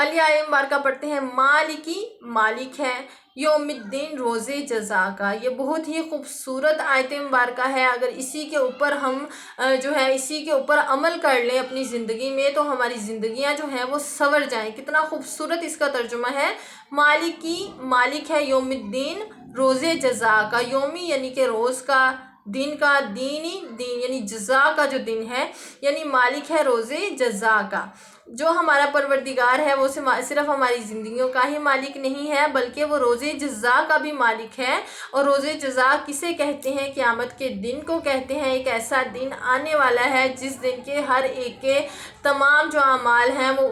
علی آئے مبارکہ پڑھتے ہیں مالکی، مالک ہے، یوم الدین روز جزا کا۔ یہ بہت ہی خوبصورت آیت مبارکہ ہے۔ اگر اسی کے اوپر ہم اسی کے اوپر عمل کر لیں اپنی زندگی میں تو ہماری زندگیاں جو ہیں وہ سنور جائیں۔ کتنا خوبصورت اس کا ترجمہ ہے۔ مالکی، مالک ہے، یوم الدین روز جزا کا، یومی یعنی کہ روز کا، دن کا، دین یعنی جزا کا جو دن ہے، یعنی مالک ہے روز جزا کا۔ جو ہمارا پروردگار ہے وہ صرف ہماری زندگیوں کا ہی مالک نہیں ہے بلکہ وہ روز جزا کا بھی مالک ہے۔ اور روز جزا کسے کہتے ہیں؟ قیامت کے دن کو کہتے ہیں۔ ایک ایسا دن آنے والا ہے جس دن کے ہر ایک کے تمام جو اعمال ہیں وہ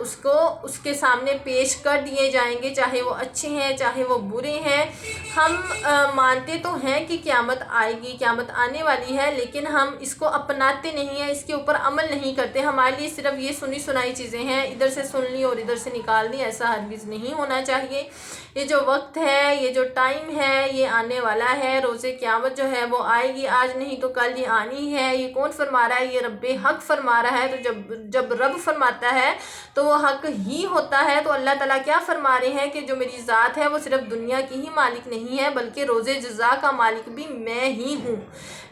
اس کے سامنے پیش کر دیے جائیں گے، چاہے وہ اچھے ہیں چاہے وہ برے ہیں۔ ہم مانتے تو ہیں کہ قیامت آئے گی، قیامت آنے والی ہے، لیکن ہم اس کو اپناتے نہیں ہیں، اس کے اوپر عمل نہیں کرتے۔ ہمارے لیے صرف یہ سنی سنائی چیزیں ہیں، ادھر سے سن لی اور ادھر سے نکال دی، ایسا ہرگز نہیں ہونا چاہیے۔ یہ جو وقت ہے، یہ جو ٹائم ہے، یہ آنے والا ہے۔ روز قیامت جو ہے وہ آئے گی، آج نہیں تو کل یہ آنی ہے۔ یہ کون فرما رہا ہے؟ یہ رب حق فرما رہا ہے۔ تو جب رب فرماتا ہے تو وہ حق ہی ہوتا ہے۔ تو اللہ تعالیٰ کیا فرما رہے ہیں کہ جو میری ذات ہے وہ صرف دنیا کی ہی مالک نہیں ہے بلکہ روز جزا کا مالک بھی میں ہی ہوں۔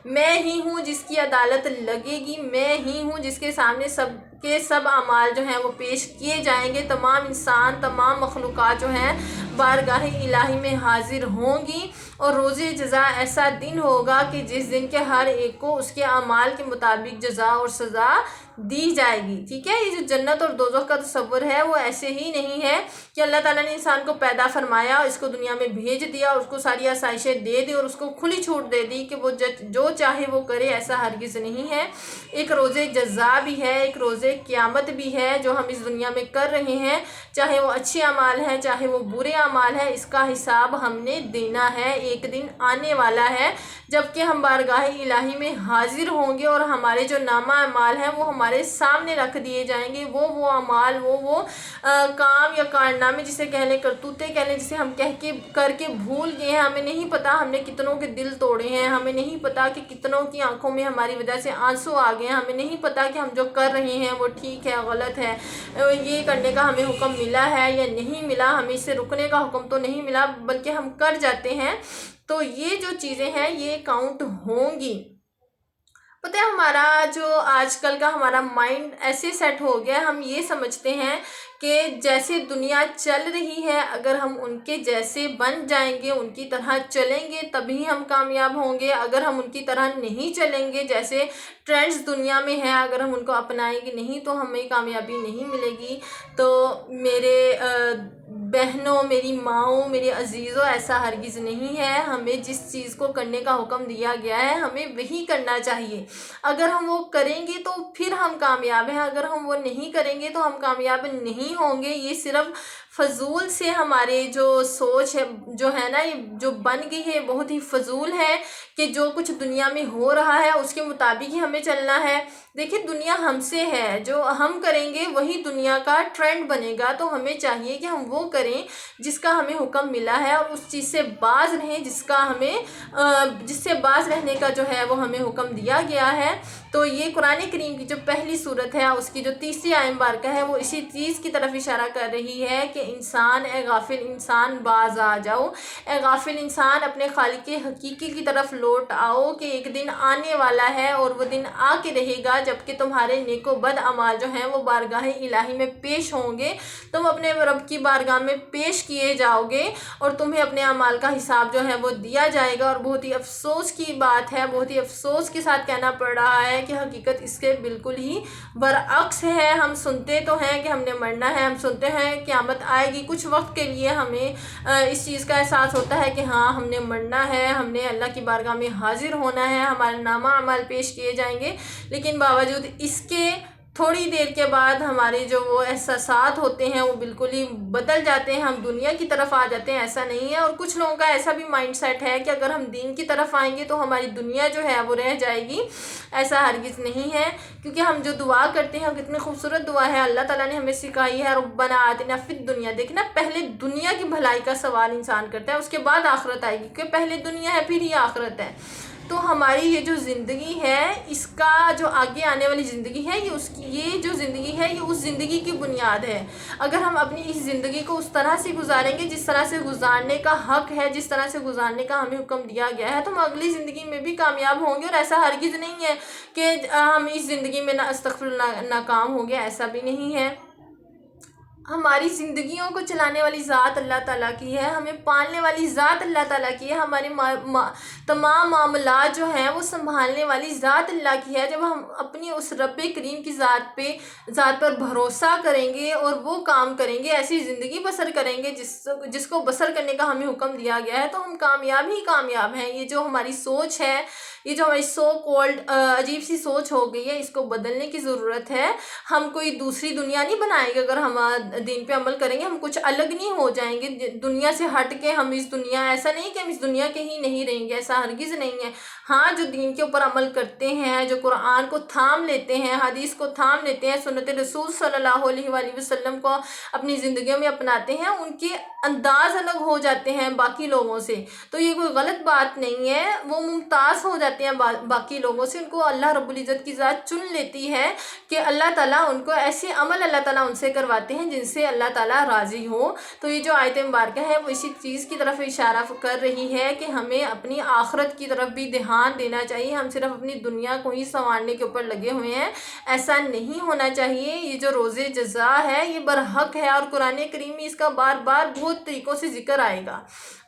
میں ہی ہوں جس کی عدالت لگے گی، میں ہی ہوں جس کے سامنے سب اعمال جو ہیں وہ پیش کیے جائیں گے۔ تمام انسان، تمام مخلوقات جو ہیں بارگاہ الہی میں حاضر ہوں گی، اور روز جزا ایسا دن ہوگا کہ جس دن کے ہر ایک کو اس کے اعمال کے مطابق جزا اور سزا دی جائے گی۔ ٹھیک ہے، یہ جو جنت اور دوزخ کا تصور ہے وہ ایسے ہی نہیں ہے کہ اللہ تعالیٰ نے انسان کو پیدا فرمایا، اس کو دنیا میں بھیج دیا اور اس کو ساری آسائشیں دے دی اور اس کو کھلی چھوٹ دے دی کہ وہ جو چاہے وہ کرے، ایسا ہرگز نہیں ہے۔ ایک روز جزا بھی ہے، ایک روز قیامت بھی ہے جو ہم اس دنیا میں کر رہے ہیں، چاہے وہ اچھے اعمال ہیں چاہے وہ برے اعمال ہیں، اس کا حساب ہم نے دینا ہے۔ ایک دن آنے والا ہے جب کہ ہم بارگاہ الہی میں حاضر ہوں گے اور ہمارے جو نامہ اعمال ہیں وہ ہمارے سامنے رکھ دیے جائیں گے۔ وہ اعمال، وہ کام یا کارنامے، جسے کہہ لیں کرتوتے کہہ لیں، جسے ہم کر کے بھول گئے ہیں۔ ہمیں نہیں پتا ہم نے کتنوں کے دل توڑے ہیں، ہمیں نہیں پتا کہ کتنوں کی آنکھوں میں ہماری وجہ سے آنسو آ گئے ہیں، ہمیں نہیں پتا کہ ہم جو کر رہے ہیں وہ ٹھیک ہے غلط ہے، یہ کرنے کا ہمیں حکم ملا ہے یا نہیں ملا، ہمیں اس سے رکنے کا حکم تو نہیں ملا بلکہ ہم کر جاتے ہیں۔ تو یہ جو چیزیں ہیں یہ کاؤنٹ ہوں گی۔ پتہ ہے ہمارا جو آج کل کا ہمارا مائنڈ ایسے سیٹ ہو گیا، ہم یہ سمجھتے ہیں کہ جیسے دنیا چل رہی ہے اگر ہم ان کے جیسے بن جائیں گے، ان کی طرح چلیں گے تبھی ہم کامیاب ہوں گے۔ اگر ہم ان کی طرح نہیں چلیں گے، جیسے ٹرینڈز دنیا میں ہیں، اگر ہم ان کو اپنائیں گے نہیں تو ہمیں کامیابی نہیں ملے گی۔ تو میرے بہنوں، میری ماؤں، میرے عزیزوں، ایسا ہرگز نہیں ہے۔ ہمیں جس چیز کو کرنے کا حکم دیا گیا ہے ہمیں وہی کرنا چاہیے۔ اگر ہم وہ کریں گے تو پھر ہم کامیاب ہیں، اگر ہم وہ نہیں کریں گے تو ہم کامیاب نہیں ہوں گے۔ یہ صرف فضول سے ہمارے جو سوچ ہے جو ہے نا، یہ جو بن گئی ہے بہت ہی فضول ہے کہ جو کچھ دنیا میں ہو رہا ہے اس کے مطابق ہی ہمیں چلنا ہے۔ دیکھیں دنیا ہم سے ہے، جو ہم کریں گے وہی دنیا کا ٹرینڈ بنے گا، تو ہمیں چاہیے کہ ہم وہ کریں جس کا ہمیں حکم ملا ہے اور اس چیز سے باز رہیں جس سے باز رہنے کا جو ہے وہ ہمیں حکم دیا گیا ہے۔ تو یہ قرآن کریم کی جو پہلی صورت ہے اس کی جو تیسری آیت مبارکہ ہے وہ اسی چیز کی طرف اشارہ کر رہی ہے کہ انسان، اے غافل انسان باز آ جاؤ، اے غافل انسان اپنے خالق حقیقی کی طرف لوٹ آؤ کہ ایک دن آنے والا ہے اور وہ دن آ کے رہے گا جب کہ تمہارے نیک و بد اعمال جو ہیں وہ بارگاہ الہی میں پیش ہوں گے، تم اپنے رب کی بارگاہ میں پیش کیے جاؤ گے اور تمہیں اپنے اعمال کا حساب جو ہے وہ دیا جائے گا۔ اور بہت ہی افسوس کی بات ہے، بہت ہی افسوس کے ساتھ کہنا پڑ رہا ہے کہ حقیقت اس کے بالکل ہی برعکس ہے۔ ہم سنتے تو ہیں کہ ہم نے مرنا ہے، ہم سنتے ہیں قیامت آئے گی، کچھ وقت کے لیے ہمیں اس چیز کا احساس ہوتا ہے کہ ہاں ہم نے مرنا ہے، ہم نے اللہ کی بارگاہ میں حاضر ہونا ہے، ہمارے نامہ اعمال پیش کیے جائیں گے، لیکن باوجود اس کے تھوڑی دیر کے بعد ہمارے جو وہ احساسات ہوتے ہیں وہ بالکل ہی بدل جاتے ہیں، ہم دنیا کی طرف آ جاتے ہیں۔ ایسا نہیں ہے، اور کچھ لوگوں کا ایسا بھی مائنڈ سیٹ ہے کہ اگر ہم دین کی طرف آئیں گے تو ہماری دنیا جو ہے وہ رہ جائے گی۔ ایسا ہرگز نہیں ہے، کیونکہ ہم جو دعا کرتے ہیں کتنی خوبصورت دعا ہے، اللہ تعالیٰ نے ہمیں سکھائی ہے، ربنا آتنا فی الدنیا۔ دیکھنا پہلے دنیا کی بھلائی کا سوال انسان کرتا ہے، اس کے بعد آخرت آئے گی، کیونکہ پہلے دنیا ہے پھر ہی آخرت ہے۔ تو ہماری یہ جو زندگی ہے اس کا جو آگے آنے والی زندگی ہے یہ جو زندگی ہے یہ اس زندگی کی بنیاد ہے۔ اگر ہم اپنی اس زندگی کو اس طرح سے گزاریں گے جس طرح سے گزارنے کا حق ہے، جس طرح سے گزارنے کا ہمیں حکم دیا گیا ہے، تو ہم اگلی زندگی میں بھی کامیاب ہوں گے۔ اور ایسا ہرگز نہیں ہے کہ ہم اس زندگی میں استغفر اللہ ناکام ہو گیا، ایسا بھی نہیں ہے۔ ہماری زندگیوں کو چلانے والی ذات اللہ تعالیٰ کی ہے، ہمیں پالنے والی ذات اللہ تعالیٰ کی ہے، ہمارے تمام معاملات جو ہیں وہ سنبھالنے والی ذات اللہ کی ہے۔ جب ہم اپنی اس رب کریم کی ذات پر بھروسہ کریں گے اور وہ کام کریں گے، ایسی زندگی بسر کریں گے جس کو بسر کرنے کا ہمیں حکم دیا گیا ہے، تو ہم کامیاب ہی کامیاب ہیں۔ یہ جو ہماری سوچ ہے، یہ جو ہماری سو کولڈ عجیب سی سوچ ہو گئی ہے، اس کو بدلنے کی ضرورت ہے۔ ہم کوئی دوسری دنیا نہیں بنائیں گے اگر ہم دین پہ عمل کریں گے، ہم کچھ الگ نہیں ہو جائیں گے دنیا سے ہٹ کے۔ ہم اس دنیا ایسا نہیں کہ ہم اس دنیا کے ہی نہیں رہیں گے، ایسا ہرگز نہیں ہے۔ ہاں، جو دین کے اوپر عمل کرتے ہیں، جو قرآن کو تھام لیتے ہیں، حدیث کو تھام لیتے ہیں، سنت رسول صلی اللہ علیہ وآلہ وسلم کو اپنی زندگیوں میں اپناتے ہیں، ان کے انداز الگ ہو جاتے ہیں باقی لوگوں سے، تو یہ کوئی غلط بات نہیں ہے۔ وہ ممتاز ہو جاتے ہیں باقی لوگوں سے، ان کو اللہ رب العزت کی ذات چن لیتی ہے کہ اللہ تعالیٰ ان کو ایسے عمل اللہ تعالیٰ ان سے کرواتے ہیں جن سے اللہ تعالیٰ راضی ہو۔ تو یہ جو آیت مبارکہ ہے وہ اسی چیز کی طرف اشارہ کر رہی ہے کہ ہمیں اپنی آخرت کی طرف بھی دھیان دینا چاہیے۔ ہم صرف اپنی دنیا کو ہی سنوارنے کے اوپر لگے ہوئے ہیں، ایسا نہیں ہونا چاہیے۔ یہ جو روز جزا ہے یہ برحق ہے، اور قرآن کریم میں اس کا بار بار بہت طریقوں سے ذکر آئے گا،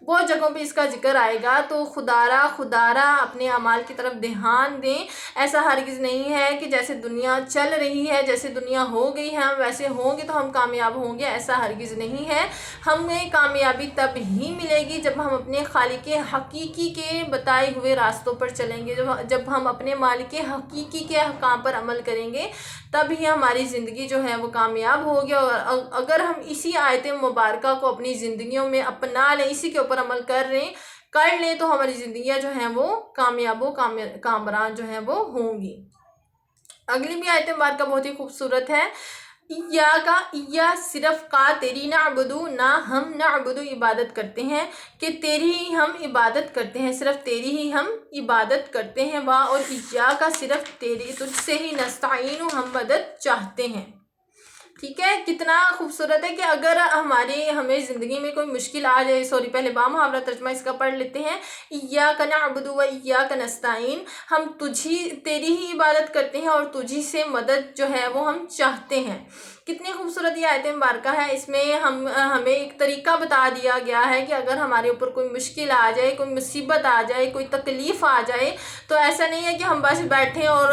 بہت جگہوں پہ اس کا ذکر آئے گا۔ تو خدارا اپنے اعمال کی طرف دھیان دیں۔ ایسا ہرگز نہیں ہے کہ جیسے دنیا چل رہی ہے، جیسے دنیا ہو گئی ہے ہم ویسے ہوں گے تو ہم کامیاب ہوں گے، ایسا ہرگز نہیں ہے۔ ہمیں کامیابی تب ہی ملے گی جب ہم اپنے خالق حقیقی کے بتائے ہوئے راستوں پر چلیں گے، جب ہم اپنے مالک حقیقی کے احکام پر عمل کریں گے، تب ہی ہماری زندگی جو ہے وہ کامیاب ہوگی۔ اور اگر ہم اسی آیت مبارکہ کو اپنی زندگیوں میں اپنا لیں، اسی کے اوپر عمل کر لیں، تو ہماری زندگیاں جو ہیں وہ کامیاب و کامران جو ہیں وہ ہوں گی۔ اگلی بھی آیت مبارکہ بہت ہی خوبصورت ہے۔ یا صرف کا تیری نعبدو، نہ ہم نعبدو عبادت کرتے ہیں، کہ تیری ہی ہم عبادت کرتے ہیں، صرف تیری ہی ہم عبادت کرتے ہیں۔ اور کا صرف تجھ سے ہی نستعین، ہم مدد چاہتے ہیں۔ ٹھیک ہے، کتنا خوبصورت ہے کہ اگر ہمیں زندگی میں کوئی مشکل آ جائے، پہلے محاورہ ترجمہ اس کا پڑھ لیتے ہیں۔ ایاک نعبد و ایاک نستعین، ہم تیری ہی عبادت کرتے ہیں اور تجھی سے مدد جو ہے وہ ہم چاہتے ہیں۔ کتنی خوبصورت یہ آیت مبارکہ ہے، اس میں ہمیں ایک طریقہ بتا دیا گیا ہے کہ اگر ہمارے اوپر کوئی مشکل آ جائے، کوئی مصیبت آ جائے، کوئی تکلیف آ جائے، تو ایسا نہیں ہے کہ ہم بس بیٹھیں اور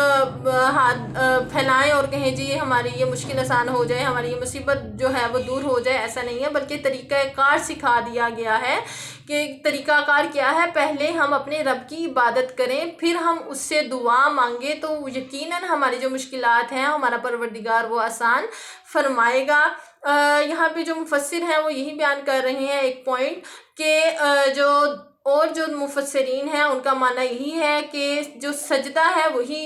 ہاتھ پھیلائیں اور کہیں جی ہماری یہ مشکل آسان ہو جائے، ہماری یہ مصیبت جو ہے وہ دور ہو جائے، ایسا نہیں ہے، بلکہ طریقہ کار سکھا دیا گیا ہے کہ طریقہ کار کیا ہے۔ پہلے ہم اپنے رب کی عبادت کریں، پھر ہم اس سے دعا مانگیں، تو یقیناً ہماری جو مشکلات ہیں ہمارا پروردگار وہ آسان فرمائے گا۔ یہاں پہ جو مفسر ہیں وہ یہی بیان کر رہے ہیں ایک پوائنٹ، کہ جو مفسرین ہیں ان کا معنی یہی ہے کہ جو سجدہ ہے وہی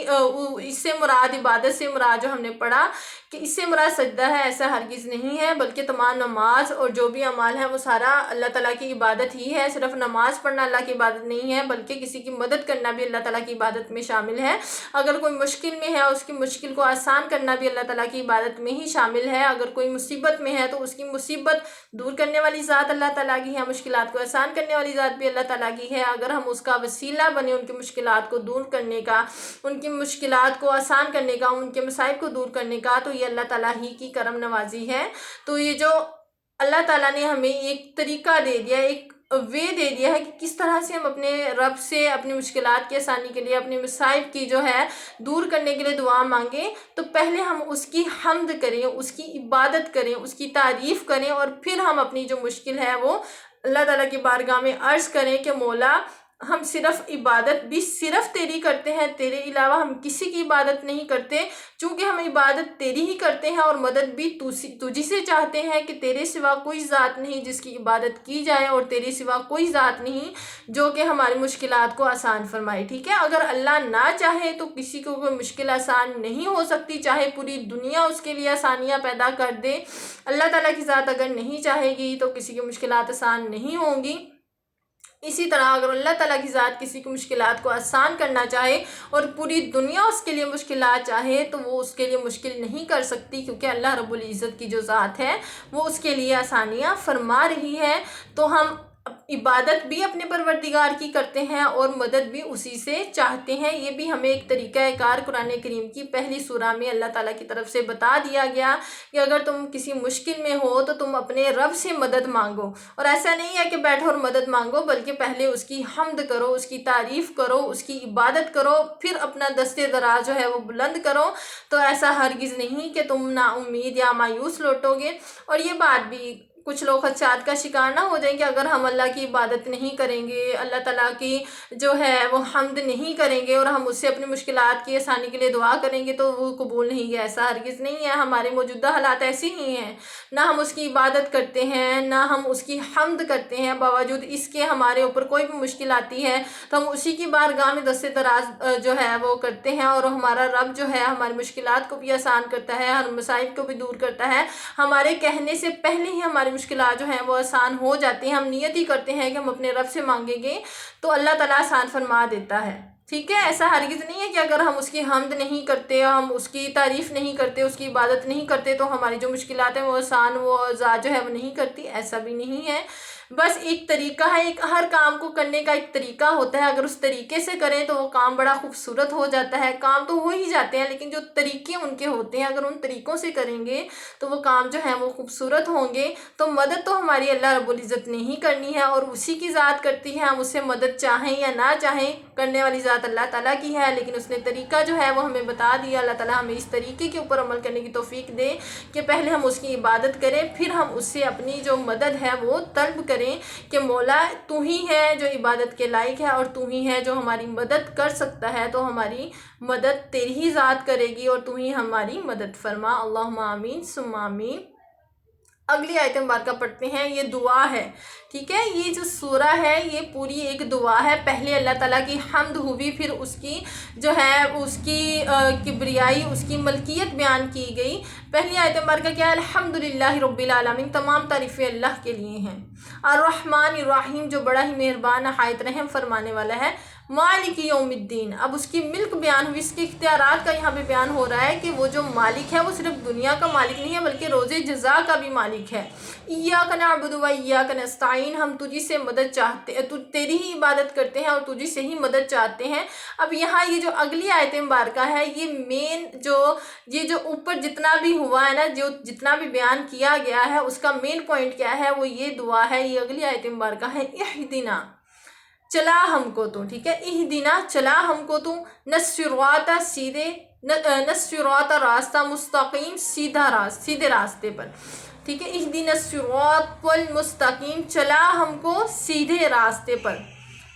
اس سے مراد، عبادت سے مراد جو ہم نے پڑھا کہ اس سے مراد سجدہ ہے، ایسا ہرگز نہیں ہے، بلکہ تمام نماز اور جو بھی اعمال ہے وہ سارا اللہ تعالیٰ کی عبادت ہی ہے۔ صرف نماز پڑھنا اللہ کی عبادت نہیں ہے، بلکہ کسی کی مدد کرنا بھی اللہ تعالیٰ کی عبادت میں شامل ہے۔ اگر کوئی مشکل میں ہے، اس کی مشکل کو آسان کرنا بھی اللہ تعالیٰ کی عبادت میں ہی شامل ہے۔ اگر کوئی مصیبت میں ہے تو اس کی مصیبت دور کرنے والی ذات اللہ تعالیٰ کی ہے، مشکلات کو آسان کرنے والی ذات بھی اللہ تعالیٰ کی ہے۔ اگر ہم اس کا وسیلہ بنے ان کی مشکلات کو دور کرنے کا، ان کی مشکلات کو آسان کرنے کا، ان کے مصائب کو دور کرنے کا، تو یہ اللہ تعالیٰ ہی کی کرم نوازی ہے۔ تو یہ جو اللہ تعالیٰ نے ہمیں ایک طریقہ دے دیا، ایک وے دے دیا ہے کہ کس طرح سے ہم اپنے رب سے اپنی مشکلات کی آسانی کے لیے، اپنے مصائب کی جو ہے دور کرنے کے لیے دعا مانگیں، تو پہلے ہم اس کی حمد کریں، اس کی عبادت کریں، اس کی تعریف کریں، اور پھر ہم اپنی جو مشکل ہے وہ اللہ تعالیٰ کی بارگاہ میں عرض کریں کہ مولا ہم صرف عبادت بھی صرف تیری کرتے ہیں، تیرے علاوہ ہم کسی کی عبادت نہیں کرتے، چونکہ ہم عبادت تیری ہی کرتے ہیں اور مدد بھی تجھی سے چاہتے ہیں، کہ تیرے سوا کوئی ذات نہیں جس کی عبادت کی جائے، اور تیرے سوا کوئی ذات نہیں جو کہ ہماری مشکلات کو آسان فرمائے۔ ٹھیک ہے، اگر اللہ نہ چاہے تو کسی کو کوئی مشکل آسان نہیں ہو سکتی، چاہے پوری دنیا اس کے لیے آسانیاں پیدا کر دے، اللہ تعالیٰ کی ذات اگر نہیں چاہے گی تو کسی کی مشکلات آسان نہیں ہوں گی۔ اسی طرح اگر اللہ تعالیٰ کی ذات کسی کی مشکلات کو آسان کرنا چاہے اور پوری دنیا اس کے لیے مشکلات چاہے تو وہ اس کے لیے مشکل نہیں کر سکتی، کیونکہ اللہ رب العزت کی جو ذات ہے وہ اس کے لیے آسانیاں فرما رہی ہے۔ تو ہم عبادت بھی اپنے پروردگار کی کرتے ہیں اور مدد بھی اسی سے چاہتے ہیں۔ یہ بھی ہمیں ایک طریقہ کار قرآن کریم کی پہلی سورہ میں اللہ تعالیٰ کی طرف سے بتا دیا گیا کہ اگر تم کسی مشکل میں ہو تو تم اپنے رب سے مدد مانگو، اور ایسا نہیں ہے کہ بیٹھو اور مدد مانگو، بلکہ پہلے اس کی حمد کرو، اس کی تعریف کرو، اس کی عبادت کرو، پھر اپنا دستے دراز جو ہے وہ بلند کرو۔ تو ایسا ہرگز نہیں کہ تم نا امید یا مایوس لوٹو گے۔ اور یہ بات بھی کچھ لوگ خدشات کا شکار نہ ہو جائیں کہ اگر ہم اللہ کی عبادت نہیں کریں گے، اللہ تعالیٰ کی جو ہے وہ حمد نہیں کریں گے اور ہم اس سے اپنی مشکلات کی آسانی کے لیے دعا کریں گے تو وہ قبول نہیں گے۔ ایسا ہرگز نہیں ہے۔ ہمارے موجودہ حالات ایسے ہی ہیں، نہ ہم اس کی عبادت کرتے ہیں نہ ہم اس کی حمد کرتے ہیں، باوجود اس کے ہمارے اوپر کوئی بھی مشکل آتی ہے تو ہم اسی کی بارگاہ میں دست دراز جو ہے وہ کرتے ہیں، اور ہمارا رب جو ہے ہماری مشکلات کو بھی آسان کرتا ہے، ہر مصائب کو بھی دور کرتا ہے۔ ہمارے کہنے سے پہلے ہی ہماری مشکلات جو ہیں وہ آسان ہو جاتی ہیں۔ ہم نیت ہی کرتے ہیں کہ ہم اپنے رب سے مانگیں گے تو اللہ تعالیٰ آسان فرما دیتا ہے، ٹھیک ہے۔ ایسا ہرگز نہیں ہے کہ اگر ہم اس کی حمد نہیں کرتے، ہم اس کی تعریف نہیں کرتے، اس کی عبادت نہیں کرتے تو ہماری جو مشکلات ہیں وہ آسان وہ ذات جو ہے وہ نہیں کرتی، ایسا بھی نہیں ہے۔ بس ایک طریقہ ہے، ہر کام کو کرنے کا ایک طریقہ ہوتا ہے، اگر اس طریقے سے کریں تو وہ کام بڑا خوبصورت ہو جاتا ہے۔ کام تو ہو ہی جاتے ہیں لیکن جو طریقے ان کے ہوتے ہیں اگر ان طریقوں سے کریں گے تو وہ کام جو ہیں وہ خوبصورت ہوں گے۔ تو مدد تو ہماری اللہ رب العزت نے ہی کرنی ہے اور اسی کی ذات کرتی ہے، ہم اس سے مدد چاہیں یا نہ چاہیں، کرنے والی ذات اللہ تعالیٰ کی ہے، لیکن اس نے طریقہ جو ہے وہ ہمیں بتا دیا۔ اللہ تعالیٰ ہمیں اس طریقے کے اوپر عمل کرنے کی توفیق دے کہ پہلے ہم اس کی عبادت کریں، پھر ہم اس سے اپنی جو مدد ہے وہ طلب کریں کہ مولا تو ہی ہے جو عبادت کے لائق ہے اور تو ہی ہے جو ہماری مدد کر سکتا ہے، تو ہماری مدد تیری ہی ذات کرے گی اور تو ہی ہماری مدد فرما۔ اللہم آمین ثم آمین۔ اگلی آیت مبارکہ پڑھتے ہیں، یہ دعا ہے، ٹھیک ہے۔ یہ جو سورہ ہے یہ پوری ایک دعا ہے۔ پہلے اللہ تعالیٰ کی حمد ہوئی، پھر اس کی جو ہے اس کی کبریائی، اس کی ملکیت بیان کی گئی۔ پہلی آیت مبارکہ کیا ہے؟ الحمدللہ رب العالمین، تمام تعریفیں اللہ کے لیے ہیں۔ الرحمن الرحیم، جو بڑا ہی مہربان نہایت رحم فرمانے والا ہے۔ مالک یوم الدین، اب اس کی ملک بیان ہوئی، اس کے اختیارات کا یہاں پہ بیان ہو رہا ہے کہ وہ جو مالک ہے وہ صرف دنیا کا مالک نہیں ہے بلکہ روز جزا کا بھی مالک ہے۔ ایاک نعبد و ایاک نستعین، ہم تجھی سے مدد چاہتے، تیری ہی عبادت کرتے ہیں اور تجھی سے ہی مدد چاہتے ہیں۔ اب یہاں یہ جو اگلی آیت مبارکہ ہے یہ مین یہ جو اوپر جتنا بھی ہوا ہے نا، جو جتنا بھی بیان کیا گیا ہے اس کا مین پوائنٹ کیا ہے؟ وہ یہ دعا ہے، یہ اگلی آیت مبارکہ ہے، اہدنا، چلا ہم کو تو، ٹھیک ہے، اہدنا، چلا ہم کو تو، نصراط، سیدھے، نصراط، راستہ، مستقیم، سیدھے راستے پر، ٹھیک ہے، اہدنا الصراط المستقیم، چلا ہم کو سیدھے راستے پر،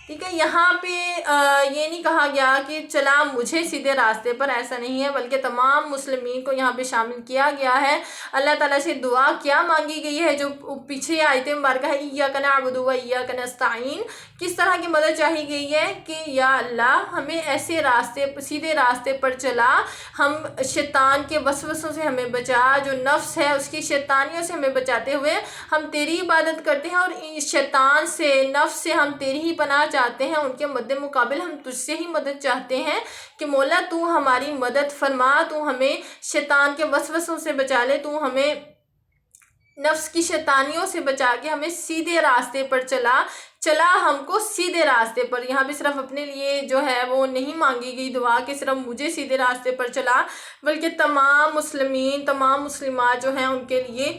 ٹھیک ہے۔ یہاں پہ یہ نہیں کہا گیا کہ چلا مجھے سیدھے راستے پر، ایسا نہیں ہے، بلکہ تمام مسلمین کو یہاں پہ شامل کیا گیا ہے۔ اللہ تعالیٰ سے دعا کیا مانگی گئی ہے؟ جو پیچھے آیت مبارکہ ہے ایاک نعبد و ایاک نستعین، کس طرح کی مدد چاہی گئی ہے کہ یا اللہ ہمیں ایسے راستے، سیدھے راستے پر چلا، ہم شیطان کے وسوسوں سے ہمیں بچا، جو نفس ہے اس کی شیطانیوں سے ہمیں بچاتے ہوئے ہم تیری عبادت کرتے ہیں، اور شیطان سے، نفس سے ہم تیری ہی پناہ چاہتے ہیں، ان کے مد مقابل ہم تجھ سے ہی مدد چاہتے ہیں کہ مولا تو ہماری مدد فرما، تو ہمیں شیطان کے وسوسوں سے بچا لے، تو ہمیں نفس کی شیطانیوں سے بچا کے ہمیں سیدھے راستے پر چلا ہم کو سیدھے راستے پر۔ یہاں بھی صرف اپنے لیے جو ہے وہ نہیں مانگی گئی دعا کہ صرف مجھے سیدھے راستے پر چلا، بلکہ تمام مسلمین، تمام مسلمات جو ہیں ان کے لیے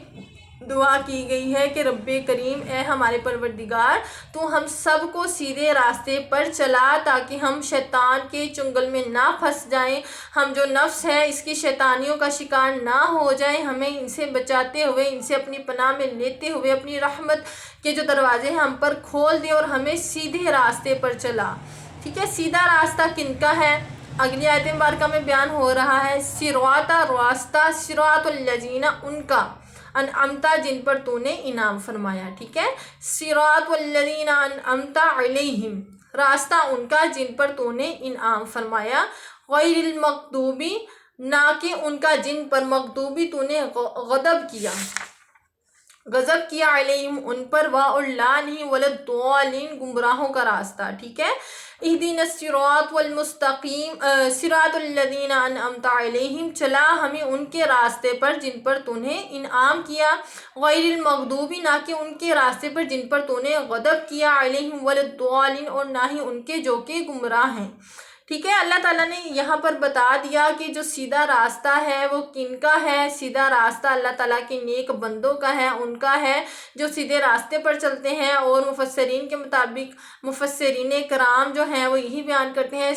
دعا کی گئی ہے کہ رب کریم، اے ہمارے پروردگار، تو ہم سب کو سیدھے راستے پر چلا تاکہ ہم شیطان کے چنگل میں نہ پھنس جائیں، ہم جو نفس ہے اس کی شیطانیوں کا شکار نہ ہو جائیں، ہمیں ان سے بچاتے ہوئے، ان سے اپنی پناہ میں لیتے ہوئے اپنی رحمت کے جو دروازے ہیں ہم پر کھول دے اور ہمیں سیدھے راستے پر چلا، ٹھیک ہے۔ سیدھا راستہ کن کا ہے؟ اگلی آیت مبارکہ میں بیان ہو رہا ہے، صراط، راستہ، صراط الذین، ان کا، انعمت، جن پر تو نے انعام فرمایا، ٹھیک ہے، صراط الذین انعمت علیہم، راستہ ان کا جن پر تو نے انعام فرمایا، غیر المغضوبی، نہ کہ ان کا جن پر مغضوبی تو نے غضب کیا، غضب کیا علیہم ان پر، اور لعنہم وللضالین گمراہوں کا راستہ، ٹھیک ہے۔ اہدنا الصراط والمستقیم صراط الذین انعمت علیہم، چلا ہمیں ان کے راستے پر جن پر تو نے انعام کیا، غیر المغضوب نہ کہ ان کے راستے پر جن پر تو نے غضب کیا، علیہم وللضالین اور نہ ہی ان کے جو کہ گمراہ ہیں، ٹھیک ہے۔ اللہ تعالیٰ نے یہاں پر بتا دیا کہ جو سیدھا راستہ ہے وہ کن کا ہے۔ سیدھا راستہ اللہ تعالیٰ کے نیک بندوں کا ہے، ان کا ہے جو سیدھے راستے پر چلتے ہیں، اور مفسرین کے مطابق مفسرین کرام جو ہیں وہ یہی بیان کرتے ہیں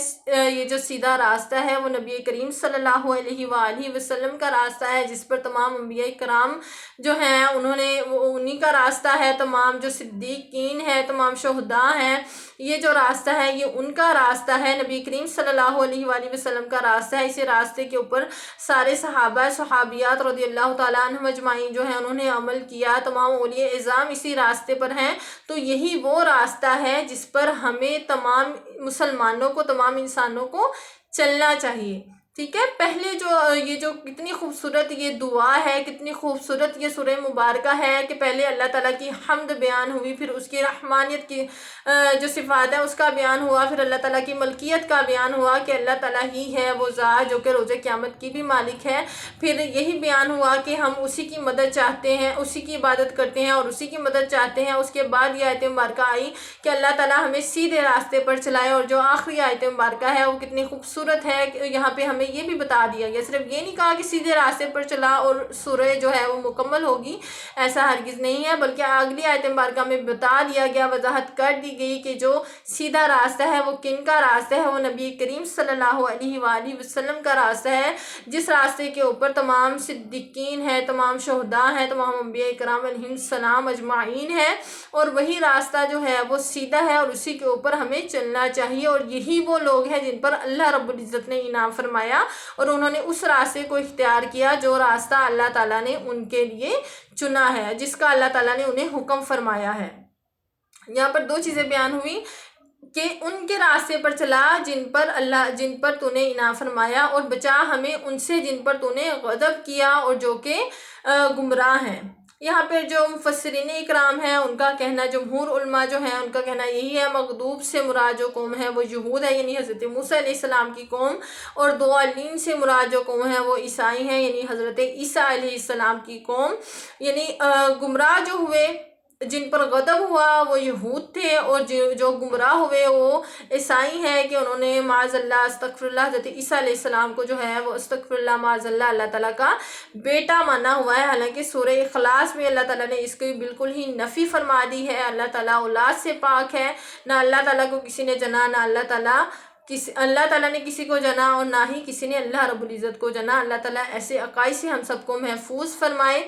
یہ جو سیدھا راستہ ہے وہ نبی کریم صلی اللہ علیہ وآلہ وسلم کا راستہ ہے، جس پر تمام انبیاء کرام جو ہیں انہی کا راستہ ہے، تمام جو صدیقین ہیں، تمام شہداء ہیں، یہ جو راستہ ہے یہ ان کا راستہ ہے، نبی کریم صلی اللہ علیہ وآلہ وسلم کا راستہ ہے۔ اسی راستے کے اوپر سارے صحابہ صحابیات رضی اللہ تعالیٰ عنہم اجمعین جو ہیں انہوں نے عمل کیا، تمام اولیاء اعظام اسی راستے پر ہیں۔ تو یہی وہ راستہ ہے جس پر ہمیں تمام مسلمانوں کو، تمام انسانوں کو چلنا چاہیے، ٹھیک ہے۔ پہلے یہ جو کتنی خوبصورت یہ دعا ہے، کتنی خوبصورت یہ سورہ مبارکہ ہے کہ پہلے اللہ تعالیٰ کی حمد بیان ہوئی، پھر اس کی رحمانیت کی جو صفات ہے اس کا بیان ہوا، پھر اللہ تعالیٰ کی ملکیت کا بیان ہوا کہ اللہ تعالیٰ ہی ہے وہ ذات جو کہ روز قیامت کی بھی مالک ہے، پھر یہی بیان ہوا کہ ہم اسی کی مدد چاہتے ہیں، اسی کی عبادت کرتے ہیں اور اسی کی مدد چاہتے ہیں۔ اس کے بعد یہ آیت مبارکہ آئی کہ اللہ تعالیٰ ہمیں سیدھے راستے پر چلائے، اور جو آخری آیت مبارکہ ہے وہ کتنی خوبصورت ہے کہ یہاں پہ ہمیں یہ بھی بتا دیا گیا، صرف یہ نہیں کہا کہ سیدھے راستے پر چلا اور سورہ جو ہے وہ مکمل ہوگی، ایسا ہرگز نہیں ہے، بلکہ اگلی آیت مبارکہ میں بتا دیا گیا، وضاحت کر دی گئی کہ جو سیدھا راستہ ہے وہ کن کا راستہ ہے، وہ نبی کریم صلی اللہ علیہ وآلہ وسلم کا راستہ ہے، جس راستے کے اوپر تمام صدیقین ہیں، تمام شہداء ہیں، تمام انبیاء کرام علیہم السلام اجمعین ہیں، اور وہی راستہ جو ہے وہ سیدھا ہے اور اسی کے اوپر ہمیں چلنا چاہیے، اور یہی وہ لوگ ہیں جن پر اللہ رب العزت نے انعام فرمایا اور انہوں نے اس راستے کو اختیار کیا جو راستہ اللہ تعالیٰ نے ان کے لیے چنا ہے، جس کا اللہ تعالیٰ نے انہیں حکم فرمایا ہے۔ یہاں پر دو چیزیں بیان ہوئی کہ ان کے راستے پر چلا جن پر تو نے انعام فرمایا، اور بچا ہمیں ان سے جن پر تو نے غضب کیا اور جو کہ گمراہ ہیں۔ یہاں پہ جو مفسرین اکرام ہیں ان کا کہنا، جمہور علماء جو ہیں ان کا کہنا یہی ہے، مغضوب سے مراد جو قوم ہے وہ یہود ہے، یعنی حضرت موسیٰ علیہ السلام کی قوم، اور ضالین سے مراد جو قوم ہے وہ عیسائی ہیں، یعنی حضرت عیسیٰ علیہ السلام کی قوم، یعنی گمراہ جو ہوئے، جن پر غضب ہوا وہ یہود تھے، اور جو گمراہ ہوئے وہ عیسائی ہیں کہ انہوں نے معاذ اللہ استغفر اللہ حضرت عیسیٰ علیہ السلام کو جو ہے وہ استغفر اللہ معاذ اللہ اللہ تعالیٰ کا بیٹا مانا ہوا ہے، حالانکہ سورہ اخلاص میں اللہ تعالیٰ نے اس کی بالکل ہی نفی فرما دی ہے، اللہ تعالیٰ اولاد سے پاک ہے، نہ اللہ تعالیٰ کو کسی نے جنا، نہ اللہ تعالیٰ نے کسی کو جنا، اور نہ ہی کسی نے اللہ رب العزت کو جنا۔ اللہ تعالیٰ ایسے عقائد سے ہم سب کو محفوظ فرمائے۔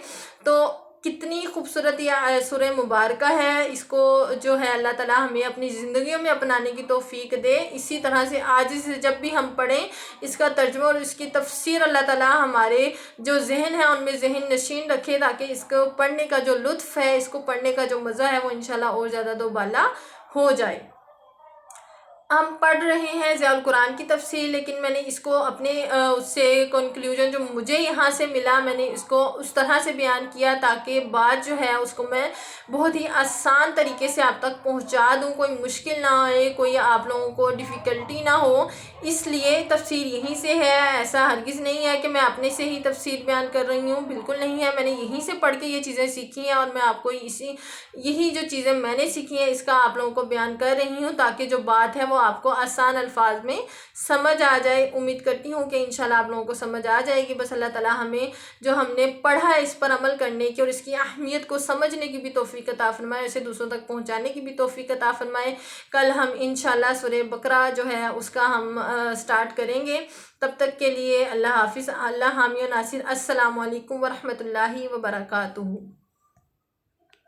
تو کتنی خوبصورت یہ سورہ مبارکہ ہے، اس کو جو ہے اللہ تعالیٰ ہمیں اپنی زندگیوں میں اپنانے کی توفیق دے۔ اسی طرح سے آج سے جب بھی ہم پڑھیں اس کا ترجمہ اور اس کی تفسیر اللہ تعالیٰ ہمارے جو ذہن ہے ان میں ذہن نشین رکھے، تاکہ اس کو پڑھنے کا جو لطف ہے، اس کو پڑھنے کا جو مزہ ہے وہ انشاءاللہ اور زیادہ دوبالا ہو جائے۔ ہم پڑھ رہے ہیں ضیاء القرآن کی تفسیر، لیکن میں نے اس کو اپنے اس سے کنکلیوژن جو مجھے یہاں سے ملا، میں نے اس کو اس طرح سے بیان کیا تاکہ بات جو ہے اس کو میں بہت ہی آسان طریقے سے آپ تک پہنچا دوں، کوئی مشکل نہ آئے، کوئی آپ لوگوں کو ڈیفیکلٹی نہ ہو، اس لیے تفسیر یہیں سے ہے۔ ایسا ہرگز نہیں ہے کہ میں اپنے سے ہی تفسیر بیان کر رہی ہوں، بالکل نہیں ہے، میں نے یہیں سے پڑھ کے یہ چیزیں سیکھی ہیں، اور میں آپ کو یہی جو چیزیں میں نے سیکھی ہیں اس کا آپ لوگوں کو بیان کر رہی ہوں، تاکہ جو بات ہے وہ آپ کو آسان الفاظ میں سمجھ آ جائے۔ امید کرتی ہوں کہ انشاءاللہ آپ لوگوں کو سمجھ آ جائے گی۔ بس اللہ تعالیٰ ہمیں جو ہم نے پڑھا ہے اس پر عمل کرنے کی اور اس کی اہمیت کو سمجھنے کی بھی توفیق عطا فرمائے، اسے دوسروں تک پہنچانے کی بھی توفیق عطا فرمائے۔ کل ہم انشاءاللہ سورہ بقرہ جو ہے اس کا ہم سٹارٹ کریں گے۔ تب تک کے لیے اللہ حافظ، اللہ حامی و ناصر۔ السلام علیکم ورحمۃ اللہ وبرکاتہ۔